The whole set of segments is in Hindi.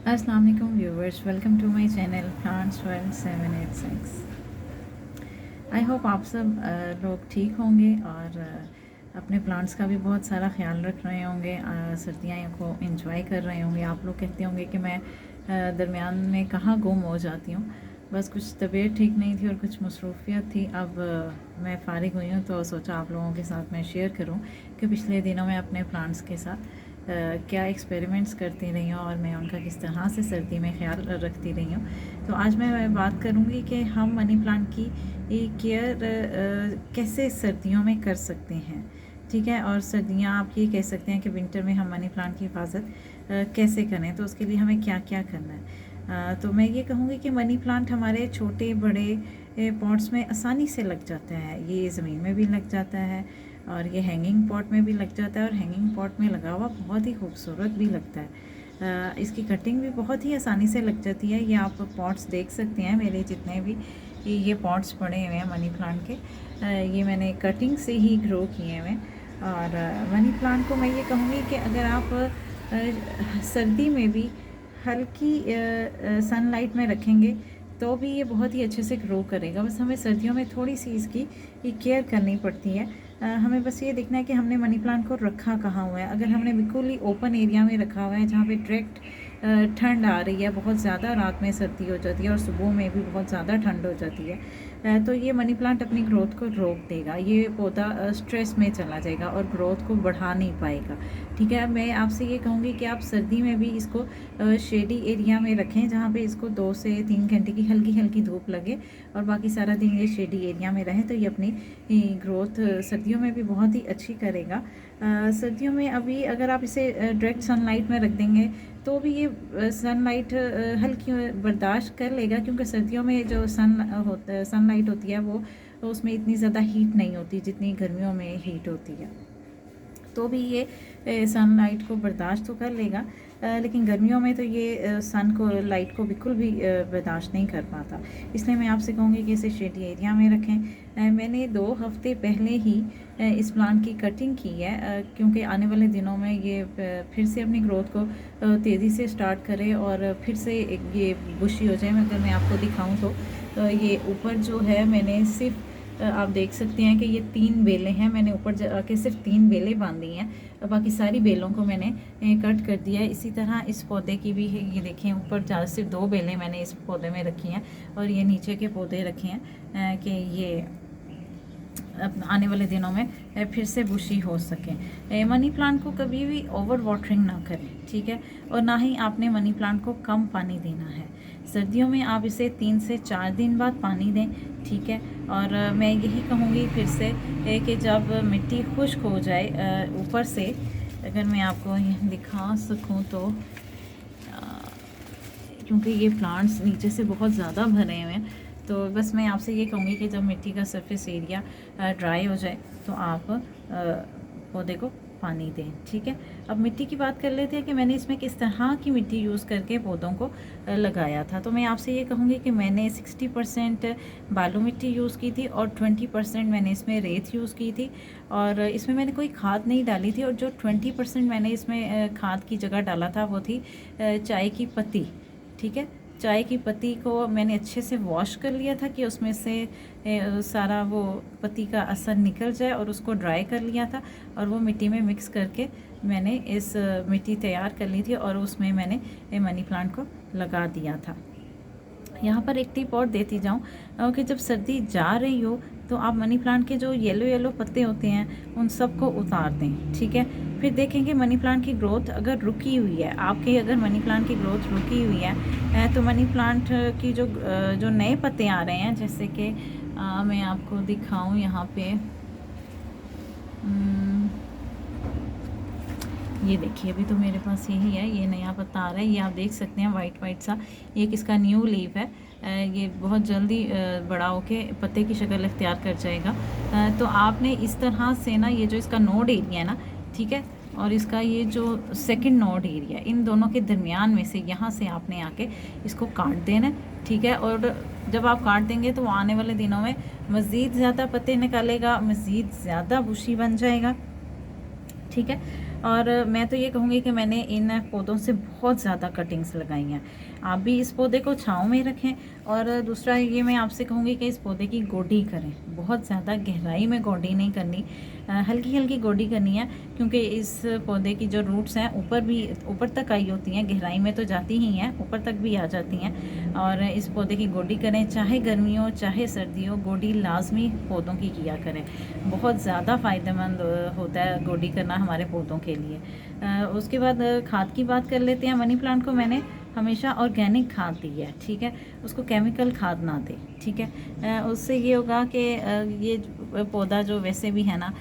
अस्सलाम वालेकुम viewers, welcome to my channel plants world 786। I hope आप सब लोग ठीक होंगे और अपने प्लांट्स का भी बहुत सारा ख्याल रख रहे होंगे, सर्दियाँ को एंजॉय कर रहे होंगे। आप लोग कहते होंगे कि मैं दरमियान में कहाँ गुम हो जाती हूँ। बस कुछ तबीयत ठीक नहीं थी और कुछ मसरूफियत थी। अब मैं फ़ारिग हुई हूँ तो सोचा आप लोगों के साथ मैं शेयर करूँ कि पिछले दिनों में अपने प्लांट्स के साथ क्या एक्सपेरिमेंट्स करती रही हूँ और मैं उनका किस तरह से सर्दी में ख्याल रखती रही हूँ। तो आज मैं बात करूँगी कि हम मनी प्लांट की केयर कैसे सर्दियों में कर सकते हैं, ठीक है। और सर्दियाँ आप ये कह सकते हैं कि विंटर में हम मनी प्लांट की हिफाजत कैसे करें, तो उसके लिए हमें क्या क्या करना है। तो मैं ये कहूँगी कि मनी प्लांट हमारे छोटे बड़े पॉट्स में आसानी से लग जाता है। ये ज़मीन में भी लग जाता है और ये हैंगिंग पॉट में भी लग जाता है और हैंगिंग पॉट में लगा हुआ बहुत ही खूबसूरत भी लगता है। इसकी कटिंग भी बहुत ही आसानी से लग जाती है। ये आप पॉट्स देख सकते हैं, मेरे जितने भी ये पॉट्स पड़े हुए हैं मनी प्लांट के, ये मैंने कटिंग से ही ग्रो किए हुए हैं। और मनी प्लांट को मैं ये कहूँगी कि अगर आप सर्दी में भी हल्की सनलाइट में रखेंगे तो भी ये बहुत ही अच्छे से ग्रो करेगा। बस हमें सर्दियों में थोड़ी सी इसकी केयर करनी पड़ती है। हमें बस ये देखना है कि हमने मनी प्लांट को रखा कहाँ हुआ है। अगर हमने बिल्कुल ही ओपन एरिया में रखा हुआ है जहाँ पे डायरेक्ट ठंड आ रही है, बहुत ज़्यादा रात में सर्दी हो जाती है और सुबह में भी बहुत ज़्यादा ठंड हो जाती है, तो ये मनी प्लांट अपनी ग्रोथ को रोक देगा। ये पौधा स्ट्रेस में चला जाएगा और ग्रोथ को बढ़ा नहीं पाएगा, ठीक है। मैं आपसे ये कहूँगी कि आप सर्दी में भी इसको शेडी एरिया में रखें जहाँ पे इसको 2 से 3 घंटे की हल्की हल्की धूप लगे और बाकी सारा दिन ये शेडी एरिया में रहे, तो ये अपनी ग्रोथ सर्दियों में भी बहुत ही अच्छी करेगा। सर्दियों में अभी अगर आप इसे डायरेक्ट सनलाइट में रख देंगे तो भी ये सनलाइट हल्की बर्दाश्त कर लेगा, क्योंकि सर्दियों में जो सनलाइट होती है वो उसमें इतनी ज़्यादा हीट नहीं होती जितनी गर्मियों में हीट होती है। तो भी ये सनलाइट को बर्दाश्त तो कर लेगा, लेकिन गर्मियों में तो ये सन को लाइट को बिल्कुल भी बर्दाश्त नहीं कर पाता। इसलिए मैं आपसे कहूँगी कि इसे शेडी एरिया में रखें। मैंने 2 हफ्ते पहले ही इस प्लांट की कटिंग की है, क्योंकि आने वाले दिनों में ये फिर से अपनी ग्रोथ को तेज़ी से स्टार्ट करे और फिर से ये बुशी हो जाए। अगर मैं आपको दिखाऊँ तो ये ऊपर जो है मैंने सिर्फ आप देख सकते हैं कि ये 3 बेलें हैं। मैंने ऊपर जाके सिर्फ 3 बेलें बांधी हैं, बाकी सारी बेलों को मैंने कट कर दिया है। इसी तरह इस पौधे की भी है, ये देखें ऊपर जा सिर्फ 2 बेलें मैंने इस पौधे में रखी हैं और ये नीचे के पौधे रखे हैं कि ये आने वाले दिनों में फिर से बुशी हो सके। मनी प्लांट को कभी भी ओवर वाटरिंग ना करें, ठीक है, और ना ही आपने मनी प्लांट को कम पानी देना है। सर्दियों में आप इसे 3 से 4 दिन बाद पानी दें, ठीक है। और मैं यही कहूँगी फिर से कि जब मिट्टी खुश्क हो जाए ऊपर से, अगर मैं आपको दिखा सकूँ तो क्योंकि ये प्लांट्स नीचे से बहुत ज़्यादा भरे हुए हैं, तो बस मैं आपसे ये कहूँगी कि जब मिट्टी का सरफेस एरिया ड्राई हो जाए तो आप पौधे को पानी दें, ठीक है। अब मिट्टी की बात कर लेते हैं कि मैंने इसमें किस तरह की मिट्टी यूज़ करके पौधों को लगाया था। तो मैं आपसे ये कहूँगी कि मैंने 60% बालू मिट्टी यूज़ की थी और 20% मैंने इसमें रेत यूज़ की थी और इसमें मैंने कोई खाद नहीं डाली थी। और जो 20% मैंने इसमें खाद की जगह डाला था वो थी चाय की पत्ती, ठीक है। चाय की पत्ती को मैंने अच्छे से वॉश कर लिया था कि उसमें से सारा वो पत्ती का असर निकल जाए और उसको ड्राई कर लिया था और वो मिट्टी में मिक्स करके मैंने इस मिट्टी तैयार कर ली थी और उसमें मैंने मनी प्लांट को लगा दिया था। यहाँ पर एक टिप और देती जाऊँ कि जब सर्दी जा रही हो तो आप मनी प्लांट के जो येलो येलो पत्ते होते हैं उन सबको उतार दें, ठीक है। फिर देखेंगे मनी प्लांट की ग्रोथ अगर रुकी हुई है, आपके अगर मनी प्लांट की ग्रोथ रुकी हुई है तो मनी प्लांट की जो नए पत्ते आ रहे हैं, जैसे कि मैं आपको दिखाऊं यहाँ पे, ये देखिए अभी तो मेरे पास यही है, ये नया पत्ता आ रहा है, ये आप देख सकते हैं वाइट वाइट सा, ये किसका न्यू लीफ है। ये बहुत जल्दी बड़ा होके पत्ते की शक्ल इख्तियार कर जाएगा। तो आपने इस तरह से ना, ये जो इसका नोड एरिया है ना, ठीक है, और इसका ये जो सेकंड नोड एरिया, इन दोनों के दरमियान में से यहाँ से आपने आके इसको काट देना, ठीक है। और जब आप काट देंगे तो आने वाले दिनों में मज़ीद ज़्यादा पत्ते निकालेगा, मज़ीद ज़्यादा बुशी बन जाएगा, ठीक है। और मैं तो ये कहूँगी कि मैंने इन पौधों से बहुत ज़्यादा कटिंग्स लगाई हैं। आप भी इस पौधे को छाँव में रखें। और दूसरा ये मैं आपसे कहूँगी कि इस पौधे की गोडी करें, बहुत ज़्यादा गहराई में गोडी नहीं करनी, हल्की हल्की गोडी करनी है, क्योंकि इस पौधे की जो रूट्स हैं ऊपर तक आई होती हैं, गहराई में तो जाती ही हैं, ऊपर तक भी आ जाती हैं। और इस पौधे की गोडी करें, चाहे गर्मी हो चाहे सर्दी हो, गोडी लाजमी पौधों की किया करें। बहुत ज़्यादा फ़ायदेमंद होता है गोडी करना हमारे पौधों के लिए। उसके बाद खाद की बात कर लेते हैं। मनी प्लांट को मैंने हमेशा ऑर्गेनिक खाद दी है, ठीक है, उसको केमिकल खाद ना दे, ठीक है। उससे ये होगा कि ये पौधा जो वैसे भी है ना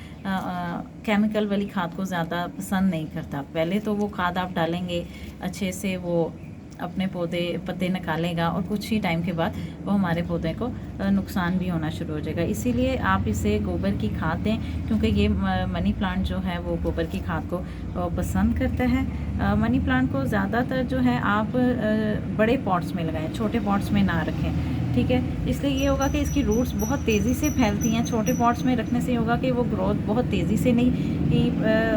केमिकल वाली खाद को ज़्यादा पसंद नहीं करता। पहले तो वो खाद आप डालेंगे अच्छे से, वो अपने पत्ते निकालेगा और कुछ ही टाइम के बाद वो हमारे पौधे को नुकसान भी होना शुरू हो जाएगा। इसीलिए आप इसे गोबर की खाद दें, क्योंकि ये मनी प्लांट जो है वो गोबर की खाद को पसंद करता है। मनी प्लांट को ज़्यादातर जो है आप बड़े पॉट्स में लगाएं, छोटे पॉट्स में ना रखें, ठीक है। इसलिए ये होगा कि इसकी रूट्स बहुत तेज़ी से फैलती हैं। छोटे पॉट्स में रखने से होगा कि वो ग्रोथ बहुत तेज़ी से नहीं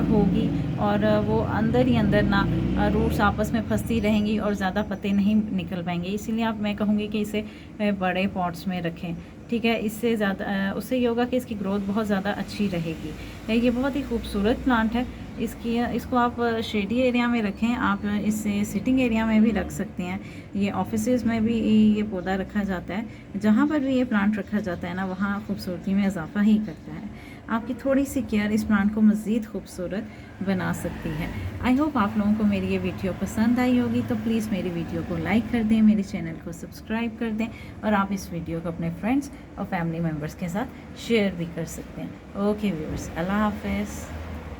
होगी, और वो अंदर ही अंदर ना रूट्स आपस में फंसती रहेंगी और ज़्यादा पत्ते नहीं निकल पाएंगे। इसीलिए मैं कहूँगी कि इसे बड़े पॉट्स में रखें, ठीक है। इससे ज़्यादा उससे ये होगा कि इसकी ग्रोथ बहुत ज़्यादा अच्छी रहेगी। ये बहुत ही खूबसूरत प्लांट है। इसको आप शेडी एरिया में रखें, आप इसे सिटिंग एरिया में भी रख सकते हैं। ये ऑफिसेज में भी ये पौधा रखा जाता है। जहाँ पर भी ये प्लांट रखा जाता है ना, वहाँ खूबसूरती में इजाफा ही करता है। आपकी थोड़ी सी केयर इस प्लांट को मज़ीद खूबसूरत बना सकती है। आई होप आप लोगों को मेरी ये वीडियो पसंद आई होगी, तो प्लीज़ मेरी वीडियो को लाइक कर दें, मेरे चैनल को सब्सक्राइब कर दें, और आप इस वीडियो को अपने फ्रेंड्स और फैमिली मेम्बर्स के साथ शेयर भी कर सकते हैं। ओके व्यूअर्स, अल्लाह हाफ़िज़।